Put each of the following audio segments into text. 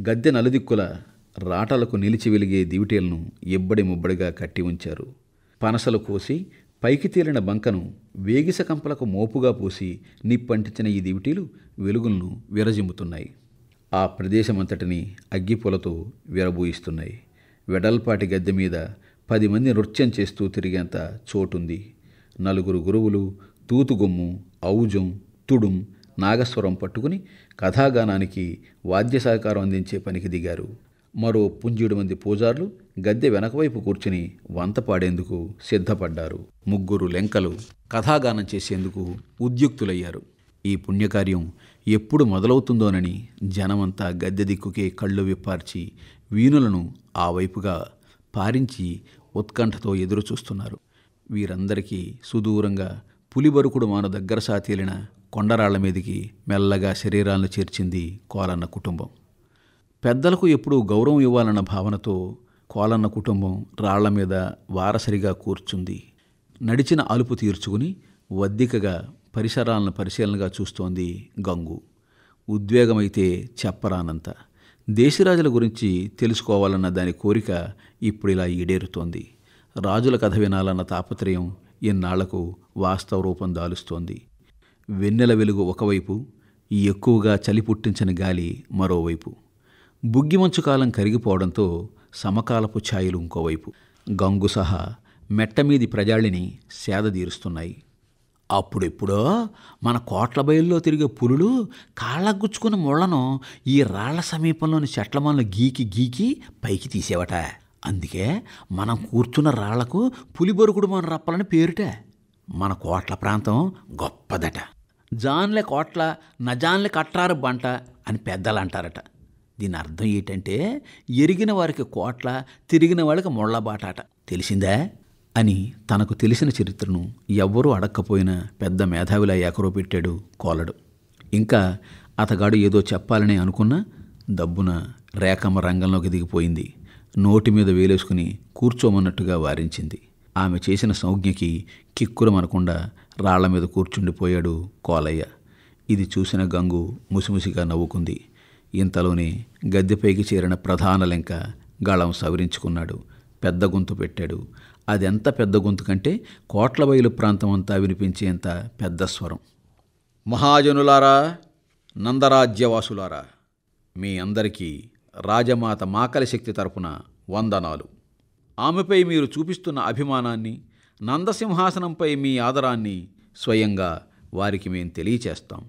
గద్దె నలుదిక్కుల రాటలకు నిలిచి వెలిగే దివిటీలను ఎబ్బడి ముబ్బడిగా కట్టి ఉంచారు. పనసలు కోసి పైకి తేలిన బంకను వేగిస కంపలకు మోపుగా పూసి నిప్పంటించిన ఈ దివిటీలు వెలుగులను విరజిమ్ముతున్నాయి. ఆ ప్రదేశమంతటిని అగ్గిపొలతో విరబూయిస్తున్నాయి. వెడల్పాటి గద్దె మీద 10 మంది నృత్యం చేస్తూ తిరిగేంత చోటుంది. 4 గురువులు తూతుగొమ్ము, ఔజం, తుడుం, నాగస్వరం పట్టుకుని కథాగానానికి వాద్య సహకారం అందించే పనికి దిగారు. మరో పుంజీడు మంది పూజార్లు గద్దె వెనకవైపు కూర్చుని వంత పాడేందుకు సిద్ధపడ్డారు. 3 లెంకలు కథాగానం చేసేందుకు ఉద్యుక్తులయ్యారు. ఈ పుణ్యకార్యం ఎప్పుడు మొదలవుతుందోనని జనమంతా గద్దె దిక్కుకే కళ్ళు విప్పార్చి వీణులను ఆ వైపుగా పారించి ఉత్కంఠతో ఎదురుచూస్తున్నారు. వీరందరికీ సుదూరంగా పులిబరుకుడు మాను దగ్గర సాతేలిన కొండరాళ్ల మీదికి మెల్లగా శరీరాలను చేర్చింది కోలన్న కుటుంబం. పెద్దలకు ఎప్పుడూ గౌరవం ఇవ్వాలన్న భావనతో కోలన్న కుటుంబం రాళ్ల మీద వారసరిగా కూర్చుంది. నడిచిన అలుపు తీర్చుకుని వద్దికగా పరిసరాలను పరిశీలనగా చూస్తోంది గంగు. ఉద్వేగమైతే చెప్పరానంత. దేశరాజుల గురించి తెలుసుకోవాలన్న దాని కోరిక ఇప్పుడిలా ఈడేరుతోంది. రాజుల కథ వినాలన్న తాపత్రయం ఇన్నాళ్లకు వాస్తవ రూపం దాలుస్తోంది. వెన్నెల వెలుగు ఒకవైపు, ఎక్కువగా చలి పుట్టించని గాలి మరోవైపు. బుగ్గిమంచు కాలం కరిగిపోవడంతో సమకాలపు ఛాయలు ఇంకోవైపు. గంగు సహా మెట్టమీది ప్రజాళిని సేదదీరుస్తున్నాయి. అప్పుడెప్పుడో మన కోట్ల బయల్లో తిరిగే పులులు కాళ్ళగుచ్చుకున్న ముళ్లను ఈ రాళ్ల సమీపంలోని చెట్లమలను గీకి గీకి పైకి తీసేవట. అందుకే మనం కూర్చున్న రాళ్లకు పులిబొరుకుడు మన రప్పలని పేరుట. మన కోట్ల ప్రాంతం గొప్పదట. జాన్లే కోట్ల నజాన్లే కట్టారు బంట అని పెద్దలు అంటారట. దీని అర్థం ఏంటంటే ఎరిగిన వారికి కోట్ల, తిరిగిన వాళ్ళకి ముళ్లబాటాట. తెలిసిందా అని తనకు తెలిసిన చరిత్రను ఎవ్వరూ అడక్కపోయినా పెద్ద మేధావిలా ఏకరో పెట్టాడు కోలడు. ఇంకా అతగాడు ఏదో చెప్పాలని అనుకున్నా దబ్బున రేఖమ్మ రంగంలోకి దిగిపోయింది. నోటి మీద వేలేసుకుని కూర్చోమన్నట్టుగా వారించింది. ఆమె చేసిన సంజ్ఞకి కిక్కురమనకుండా రాళ్ల మీద కూర్చుండిపోయాడు కోలయ్య. ఇది చూసిన గంగు ముసిముసిగా నవ్వుకుంది. ఇంతలోనే గద్దెపైకి చేరిన ప్రధాన లెంక గళం సవరించుకున్నాడు. పెద్ద గొంతు పెట్టాడు. అదెంత పెద్ద గొంతు కంటే కోట్ల బయలు ప్రాంతం అంతా వినిపించేంత పెద్ద స్వరం. మహాజనులారా, నందరాజ్యవాసులారా, మీ అందరికీ రాజమాత మాకలి శక్తి తరపున వందనాలు. ఆమెపై మీరు చూపిస్తున్న అభిమానాన్ని, నందసింహాసనంపై మీ ఆదరాన్ని స్వయంగా వారికి మేం తెలియచేస్తాం.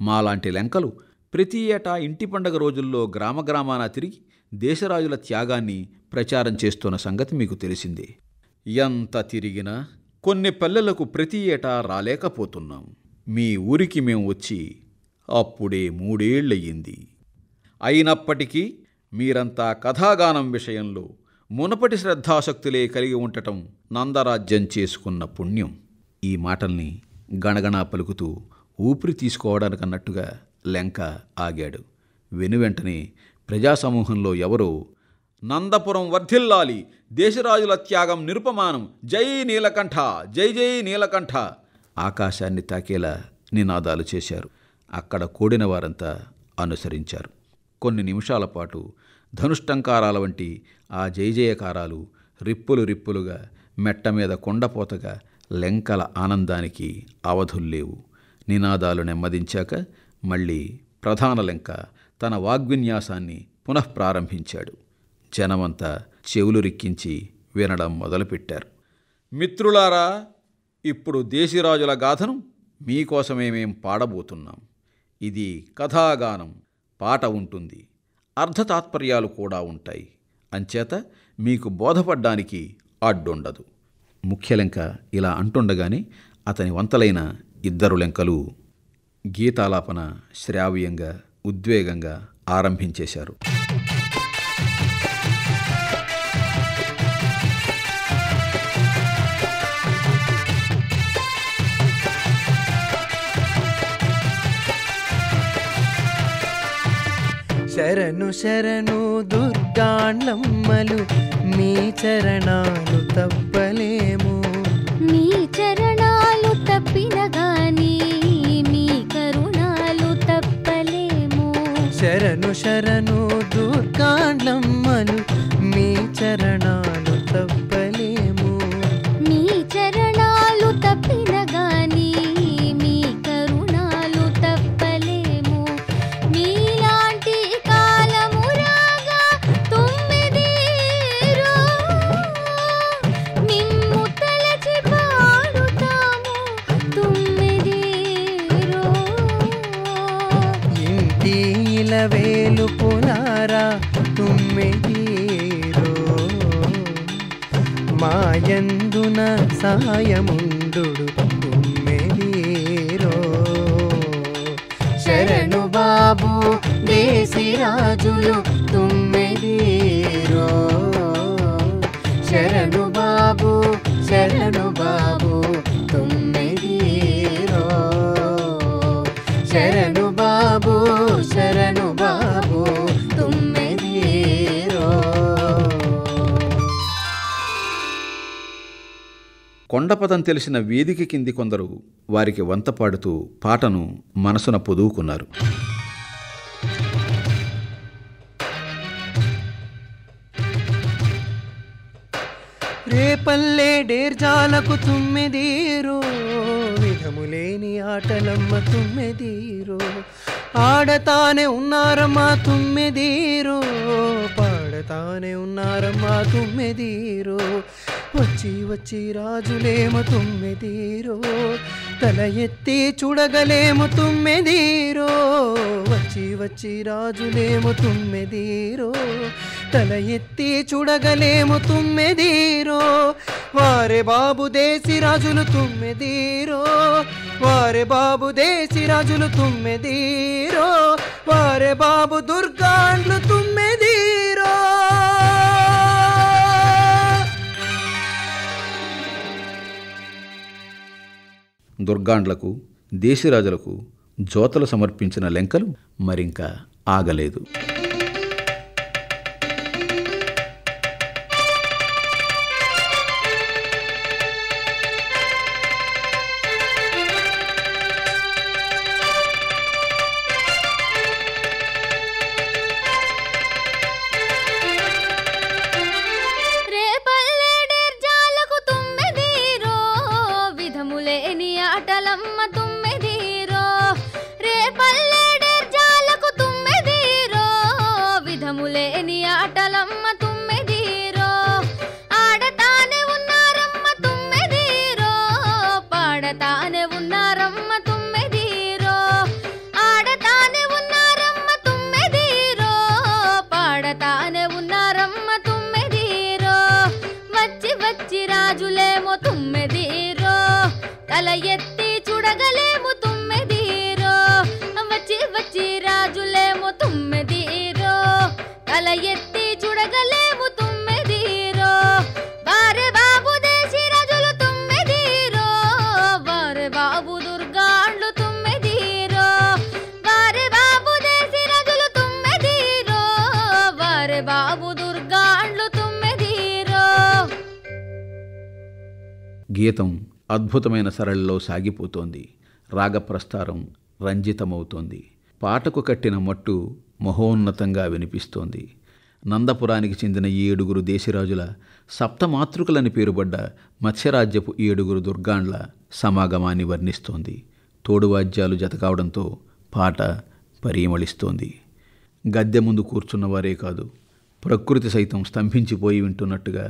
మాలాంటి లెంకలు ప్రతి ఏటా ఇంటి పండగ రోజుల్లో గ్రామగ్రామాన తిరిగి దేశరాజుల త్యాగాన్ని ప్రచారం చేస్తున్న సంగతి మీకు తెలిసిందే. ఎంత తిరిగినా కొన్ని పల్లెలకు ప్రతి ఏటా రాలేకపోతున్నాం. మీ ఊరికి మేం వచ్చి అప్పుడే 3 ఏళ్లయ్యింది. అయినప్పటికీ మీరంతా కథాగానం విషయంలో మునపటి శ్రద్ధాశక్తులే కలిగి ఉండటం నందరాజ్యం చేసుకున్న పుణ్యం. ఈ మాటల్ని గణగణా పలుకుతూ ఊపిరి తీసుకోవడానికన్నట్టుగా లెంక ఆగాడు. వెనువెంటనే ప్రజాసమూహంలో ఎవరో నందపురం వర్ధిల్లాలి, దేశరాజుల త్యాగం నిరుపమానం, జై నీలకంఠ, జై జై నీలకంఠ ఆకాశాన్ని తాకేలా నినాదాలు చేశారు. అక్కడ కూడిన వారంతా అనుసరించారు. కొన్ని నిమిషాల పాటు ధనుష్టంకారాల వంటి ఆ జయజయకారాలు రిప్పులు రిప్పులుగా మెట్ట మీద కొండపోతగా లెంకల ఆనందానికి అవధుల్లేవు. నినాదాలు నెమ్మదించాక మళ్ళీ ప్రధాన లెంక తన వాగ్విన్యాసాన్ని పునఃప్రారంభించాడు. జనమంతా చెవులు రిక్కించి వినడం మొదలుపెట్టారు. మిత్రులారా, ఇప్పుడు దేశిరాజుల గాథను మీకోసమే మేం పాడబోతున్నాం. ఇది కథాగానం. పాట ఉంటుంది, అర్థతాత్పర్యాలు కూడా ఉంటాయి. అంచేత మీకు బోధపడ్డానికి అడ్డుండదు. ముఖ్యలెంక ఇలా అంటుండగానే అతని వంతలైన 2 లెంకలు గీతాలాపన శ్రావ్యంగా, ఉద్వేగంగా ఆరంభించేశారు. శరణు శరణు దుర్గాండ్లమ్మలు, మీ చరణాలు తప్పలేము. మీ చరణాలు తప్పిన గాని మీ కరుణాలు తప్పలేము. శరణు శరణు వేలు పులారా తుమ్మెదీరో మాయందున సాయముండు తుమ్మెదీరో శరణు బాబు దేశిరాజులు తుమ్మెదీరో శరణు బాబు తుమ్మెదీరో శరణు బాబు తుమ్మెదీరో. కొండపదం తెలిసిన వేదిక కింది కొందరు వారికి వంత పాడుతూ పాటను మనసున పొదువుకున్నారు. రేపల్లే డేర్జాలకు తుమ్మెదీరో విధములేని ఆటలమ్మ తుమ్మెదీరో ఆడతానే ఉన్నారమ్మా తుమ్మెదీరో పాడతానే ఉన్నారమ్మా తుమ్మెదీరో వచ్చి వచ్చి రాజులేమో తుమ్మెదీరో తల ఎత్తి చూడగలేము తుమ్మెదీరో వచ్చి వచ్చి రాజులేమో తుమ్మెదీరో తల ఎత్తి చూడగలేము తుమ్మెదీరో వారే బాబు దేశి రాజులు తుమ్మెదీరో వారే బాబు దేశి రాజులు తుమ్మెదీరో వారే బాబు దుర్గాండ్లు తుమ్మెదీరో. దుర్గాండ్లకు దేశిరాజులకు జోతలు సమర్పించిన లెంకలు మరింకా ఆగలేదు. తల ఎత్తి చూడగలేము తుమ్మెదీరో వచ్చి వచ్చి రాజులేమో తుమ్మెదీరో తల ఎత్తి చూడగలేము తుమ్మెదీరో వారే బాబు దేశి రాజులు తుమ్మెదీరో వారే బాబు దుర్గాండ్లు తుమ్మెదీరో వారే బాబు దేశి రాజులు తుమ్మెదీరో వారే బాబు దుర్గాండ్లు తుమ్మెదీరో. గీతం అద్భుతమైన సరళిలో సాగిపోతోంది. రాగప్రస్తారం రంజితమవుతోంది. పాటకు కట్టిన మట్టు మహోన్నతంగా వినిపిస్తోంది. నందపురానికి చెందిన 7 దేశిరాజుల సప్తమాతృకులని పేరుపడ్డ మత్స్యరాజ్యపు 7 దుర్గాండ్ల సమాగమాన్ని వర్ణిస్తోంది. తోడువాద్యాలు జతకావడంతో పాట పరిమళిస్తోంది. గద్దె ముందు కూర్చున్నవారే కాదు, ప్రకృతి సైతం స్తంభించిపోయి వింటున్నట్టుగా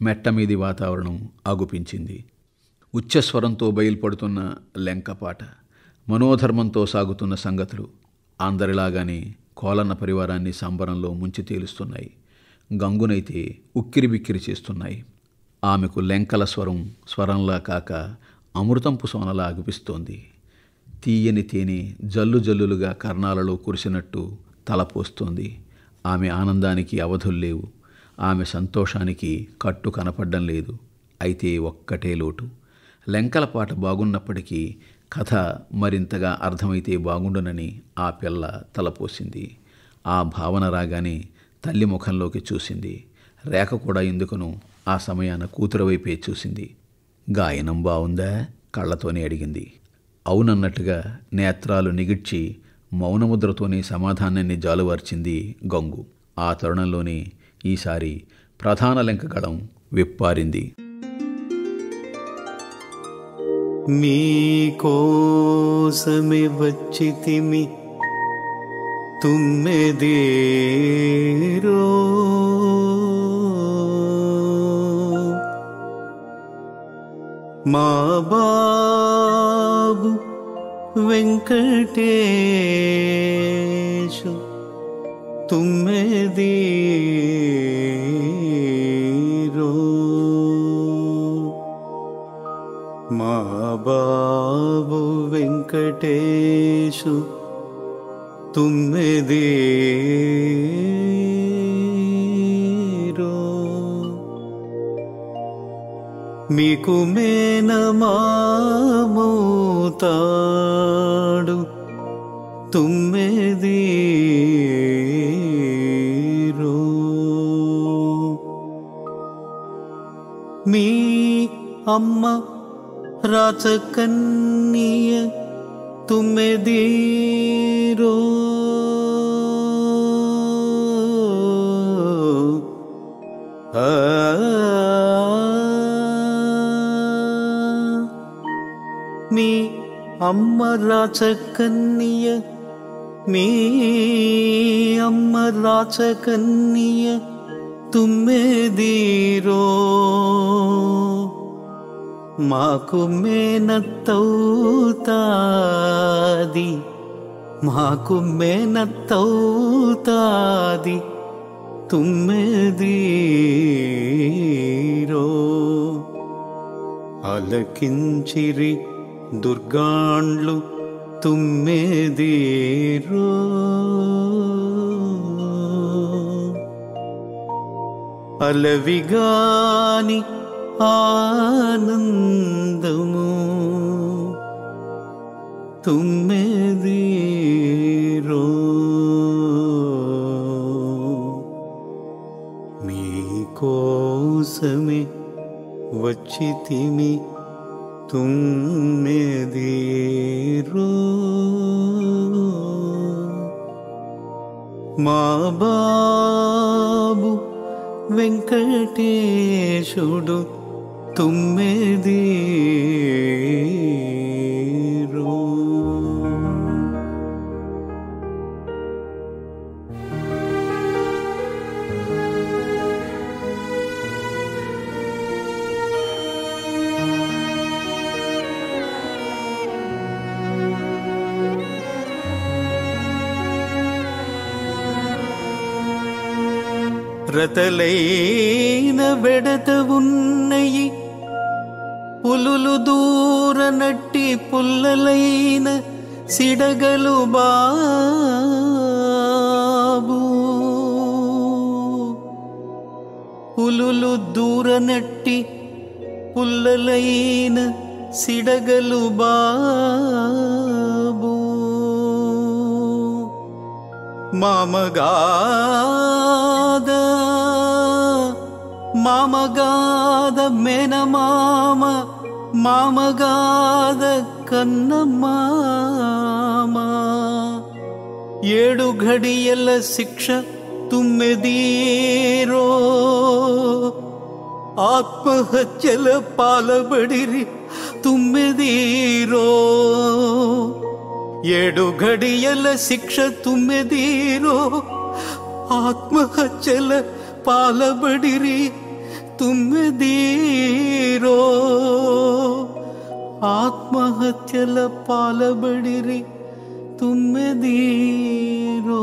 మెట్టమీది వాతావరణం ఆగుపించింది. ఉచ్చస్వరంతో బయలుపడుతున్న లెంకపాట, మనోధర్మంతో సాగుతున్న సంగతులు అందరిలాగానే కోలన్న పరివారాన్ని సంబరంలో ముంచి తేలుస్తున్నాయి. గంగునైతే ఉక్కిరిబిక్కిరి చేస్తున్నాయి. ఆమెకు లెంకల స్వరం స్వరంలా కాక అమృతంపు సోనలా అగుపిస్తోంది. తీయని తేనె జల్లు జల్లులుగా కర్ణాలలో కురిసినట్టు తలపోస్తోంది. ఆమె ఆనందానికి అవధుల్లేవు. ఆమె సంతోషానికి కట్టు కనపడ్డం లేదు. అయితే ఒక్కటే లోటు. లెంకల పాట బాగున్నప్పటికీ కథ మరింతగా అర్థమైతే బాగుండునని ఆ పిల్ల తలపోసింది. ఆ భావన రాగానే తల్లి ముఖంలోకి చూసింది. రేఖ కూడా ఎందుకునో ఆ సమయాన కూతురు వైపే చూసింది. గాయనం బావుందా? కళ్ళతోనే అడిగింది. అవునన్నట్టుగా నేత్రాలు నిగిడ్చి మౌనముద్రతోనే సమాధానాన్ని జాలువార్చింది గంగు. ఆ తరుణంలోనే ఈసారి ప్రధాన లెంక గళం విప్పారింది. మీకోసమే వచ్చితిమి తుమ్మెదీరో మా బాబు వెంకటేశు తుమ్మెదీరో మా బాబు వెంకటేశు తుమ్మెదీరో మీకు మేనమామవుతాడు తుమ్మెదీరో మీ అమ్మ రాచకన్నియ తుమ్మెదీరో మీ అమ్మ రాచకన్నియ మీ అమ్మ రాచకన్నియ తుమ్మెదీరో మాకు మేనత్తవుతాది మాకు మేనత్తవుతాది తుమ్మెదీరో అలకించిరి దుర్గాండ్లు తుమ్మెదీరో అలవిగాని ఆనందము తుమ్మెదీరో మీకోసమే వచ్చితిమి తుమ్మెదీరో మా బాబు వెంకటేశుడు తుమ్మెదీరో రతలైన వెడత ఉన్నయి పులులు దూర నట్టి పుల్లలైన సిడగలు బాబు పులులు దూర నట్టి పుల్లలైన సిడగలు బాబు మామగాద మామగాద మేనమామ మామగాద కన్నమామ 7 ఘడియల శిక్ష తుమ్మెదీరో ఆత్మహత్యల పాలబడిరి తుమ్మెదీరో 7 ఘడియల శిక్ష తుమ్మెదీరో ఆత్మహత్యల పాలబడిరి తుమ్మెదీరో ఆత్మహత్యల పాలబడిరి తుమ్మెదీరో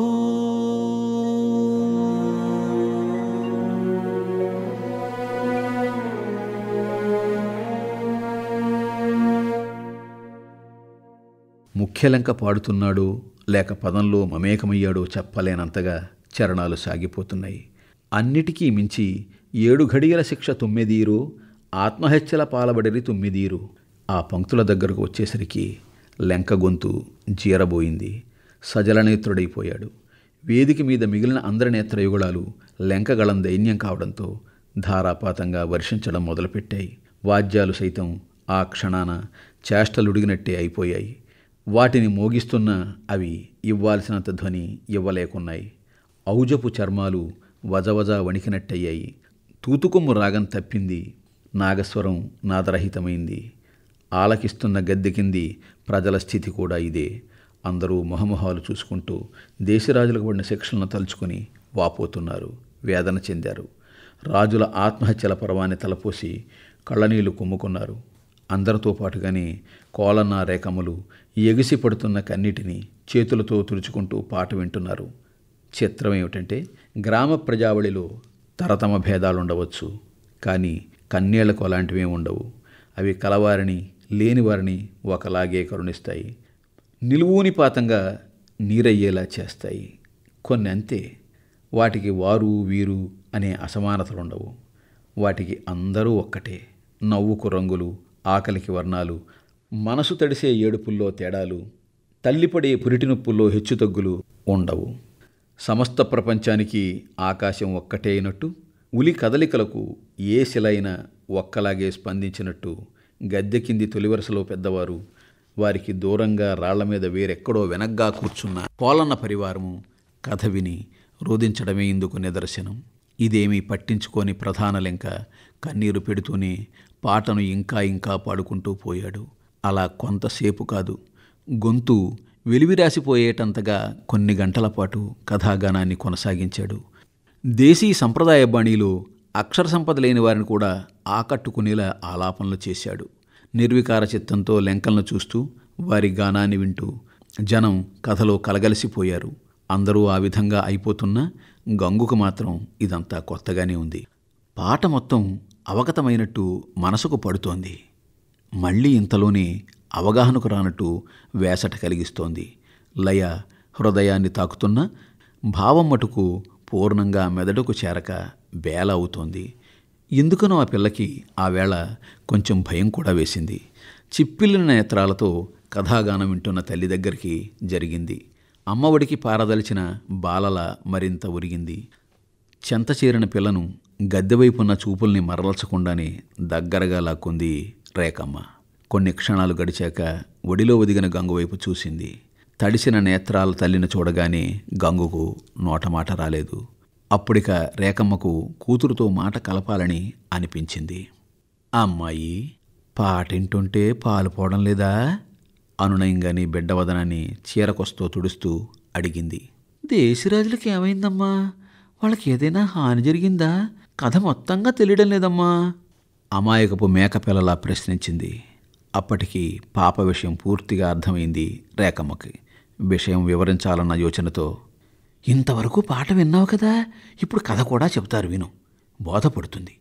ముఖ్యలంక పాడుతున్నాడో లేక పదంలో మమేకమయ్యాడో చెప్పలేనంతగా చరణాలు సాగిపోతున్నాయి. అన్నిటికీ మించి 7 ఘడియల శిక్ష తుమ్మెదీరో ఆత్మహత్యల పాలబడిరి తుమ్మెదీరో. ఆ పంక్తుల దగ్గరకు వచ్చేసరికి లెంక గొంతు జీరబోయింది. సజలనేత్రుడైపోయాడు. వేదిక మీద మిగిలిన అందరి నేత్రయుగళాలు లెంకగళం దైన్యం కావడంతో ధారాపాతంగా వర్షించడం మొదలుపెట్టాయి. వాద్యాలు సైతం ఆ క్షణాన చేష్టలుడిగినట్టే అయిపోయాయి. వాటిని మోగిస్తున్న అవి ఇవ్వాల్సినంత ధ్వని ఇవ్వలేకున్నాయి. ఔజపు చర్మాలు వజవజ వణికినట్టయ్యాయి. తూతుకొమ్ము రాగం తప్పింది. నాగస్వరం నాదరహితమైంది. ఆలకిస్తున్న గద్దె కింది ప్రజల స్థితి కూడా ఇదే. అందరూ మొహమొహాలు చూసుకుంటూ దేశరాజులకు పడిన శిక్షలను తలుచుకుని వాపోతున్నారు, వేదన చెందారు. రాజుల ఆత్మహత్యల పర్వాన్ని తలపోసి కళ్ళనీళ్లు కుమ్ముకున్నారు. అందరితో పాటుగానే కోలన్న రేఖములు ఎగిసి పడుతున్న కన్నీటిని చేతులతో తుడుచుకుంటూ పాట వింటున్నారు. చిత్రం ఏమిటంటే, గ్రామ ప్రజావళిలో తరతమ భేదాలుండవచ్చు, కానీ కన్యళ్లకు అలాంటివే ఉండవు. అవి కలవారిని లేనివారిని ఒకలాగే కరుణిస్తాయి, నిలువునిపాతంగా నీరయ్యేలా చేస్తాయి. కొన్ని అంతే, వాటికి వారు వీరు అనే అసమానతలుండవు. వాటికి అందరూ ఒక్కటే. నవ్వుకు రంగులు, ఆకలికి వర్ణాలు, మనసు తడిసే ఏడుపుల్లో తేడాలు, తల్లిపడే పురిటి నొప్పుల్లో హెచ్చుతగ్గులు ఉండవు. సమస్త ప్రపంచానికి ఆకాశం ఒక్కటే అయినట్టు, ఉలి కదలికలకు ఏ శిలైనా ఒక్కలాగే స్పందించినట్టు, గద్దె కింది తొలివరుసలో పెద్దవారు, వారికి దూరంగా రాళ్ల మీద వేరెక్కడో వెనగ్గా కూర్చున్న పోలన్న పరివారము కథ విని రోదించడమే ఇందుకు నిదర్శనం. ఇదేమీ పట్టించుకొని ప్రధాన లెంక కన్నీరు పెడుతూనే పాటను ఇంకా ఇంకా పాడుకుంటూ పోయాడు. అలా కొంతసేపు కాదు, గొంతు వెలివిరాసిపోయేటంతగా కొన్ని గంటల పాటు కథాగానాన్ని కొనసాగించాడు. దేశీ సంప్రదాయ బాణీలో అక్షర సంపద లేని వారిని కూడా ఆకట్టుకునేలా ఆలాపనలు చేశాడు. నిర్వికార చిత్తంతో లెంకలను చూస్తూ వారి గానాన్ని వింటూ జనం కథలో కలగలిసిపోయారు. అందరూ ఆ విధంగా అయిపోతున్నా గంగుకు మాత్రం ఇదంతా కొత్తగానే ఉంది. పాట మొత్తం అవగతమైనట్టు మనసుకు పడుతోంది. మళ్ళీ ఇంతలోనే అవగాహనకు రానట్టు వేసట కలిగిస్తోంది. లయ హృదయాన్ని తాకుతున్న భావం మటుకు పూర్ణంగా మెదడుకు చేరక వేల అవుతోంది. ఎందుకనో ఆ పిల్లకి ఆ వేళ కొంచెం భయం కూడా వేసింది. చిప్పిల్లిన నేత్రాలతో కథాగానం వింటున్న తల్లి దగ్గరికి జరిగింది. అమ్మఒడికి పారదలిచిన బాలల మరింత ఉరిగింది. చెంత చేరిన పిల్లను గద్దెవైపున్న చూపుల్ని మరల్చకుండానే దగ్గరగా లాక్కుంది రేఖమ్మ. కొన్ని క్షణాలు గడిచాక ఒడిలో ఒదిగిన గంగువైపు చూసింది. తడిసిన నేత్రాల తల్లిని చూడగానే గంగుకు నోటమాట రాలేదు. అప్పుడిక రేఖమ్మకు కూతురుతో మాట కలపాలని అనిపించింది. అమ్మాయి, పాటింటుంటే పాలు పోవడం లేదా? అనునయంగాని బిడ్డవదనాన్ని చీరకొస్తూ తుడుస్తూ అడిగింది. దేశరాజులకి ఏమైందమ్మా? వాళ్ళకి ఏదైనా హాని జరిగిందా? కథ మొత్తంగా తెలియడం లేదమ్మా. అమాయకపు మేకపిల్లలా ప్రశ్నించింది. అప్పటికి పాప విషయం పూర్తిగా అర్థమైంది రేఖమ్మకి. విషయం వివరించాలన్న యోచనతో, ఇంతవరకు పాట విన్నావు కదా, ఇప్పుడు కథ కూడా చెబుతారు విను, బోధపడుతుంది.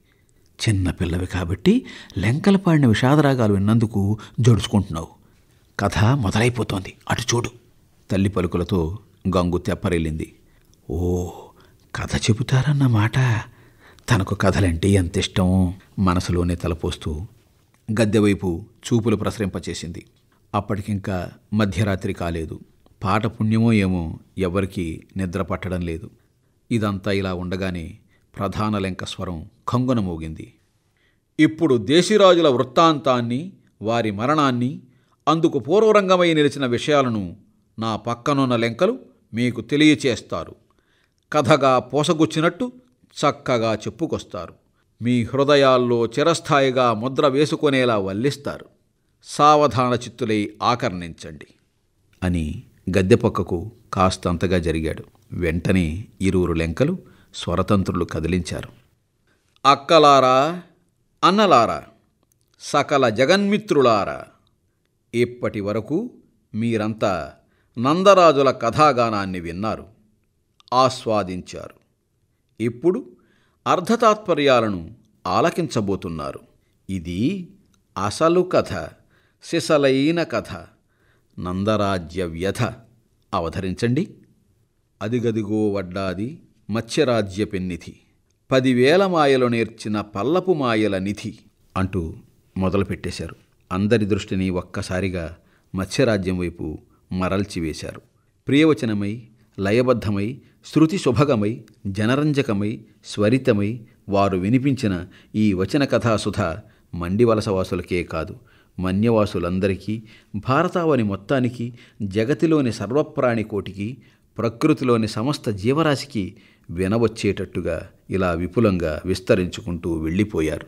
చిన్నపిల్లవి కాబట్టి లెంకలు పాడిన విషాదరాగాలు విన్నందుకు జడుచుకుంటున్నావు. కథ మొదలైపోతోంది, అటు చూడు. తల్లి పలుకులతో గంగు తెప్పరిల్లింది. ఓ, కథ చెబుతారన్నమాట. తనకు కథలంటే ఎంత ఇష్టం మనసులోనే తలపోస్తూ గద్దెవైపు చూపులు ప్రసరింపచేసింది. అప్పటికింకా మధ్యరాత్రి కాలేదు. పాట పుణ్యమో ఏమో ఎవరికీ నిద్ర పట్టడం లేదు. ఇదంతా ఇలా ఉండగానే ప్రధాన లెంక స్వరం కంగున మోగింది. ఇప్పుడు దేశిరాజుల వృత్తాంతాన్ని, వారి మరణాన్ని, అందుకు పూర్వరంగమై నిలిచిన విషయాలను నా పక్కనున్న లెంకలు మీకు తెలియచేస్తారు. కథగా పోసగుచ్చినట్టు చక్కగా చెప్పుకొస్తారు. మీ హృదయాల్లో చిరస్థాయిగా ముద్ర వేసుకునేలా వల్లిస్తారు. సావధాన చిత్తులై ఆకర్ణించండి అని గద్దె పక్కకు కాస్తంతగా జరిగాడు. వెంటనే ఇరువురు లెంకలు స్వరతంత్రులు కదిలించారు. అక్కలారా, అన్నలారా, సకల జగన్మిత్రులారా, ఇప్పటి వరకు మీరంతా నందరాజుల కథాగానాన్ని విన్నారు, ఆస్వాదించారు. ఇప్పుడు అర్ధతాత్పర్యాలను ఆలకించబోతున్నారు. ఇది అసలు కథ, సిసలైన కథ, నందరాజ్య వ్యధ. అవతరించండి. అదిగదిగో వడ్డాది మత్స్యరాజ్య పెన్నిధి, 10,000 మాయలు నేర్చిన పల్లపు మాయల నిధి అంటూ మొదలుపెట్టేశారు. అందరి దృష్టిని ఒక్కసారిగా మత్స్యరాజ్యం వైపు మరల్చివేశారు. ప్రియవచనమై, లయబద్ధమై, శృతి శుభగమై, జనరంజకమై, స్వరితమై వారు వినిపించిన ఈ వచన కథాసుధ మండివలసవాసులకే కాదు, మన్యవాసులందరికీ, భారతావని మొత్తానికి, జగతిలోని సర్వప్రాణికోటికి, ప్రకృతిలోని సమస్త జీవరాశికి వినవచ్చేటట్టుగా ఇలా విపులంగా విస్తరించుకుంటూ వెళ్ళిపోయారు.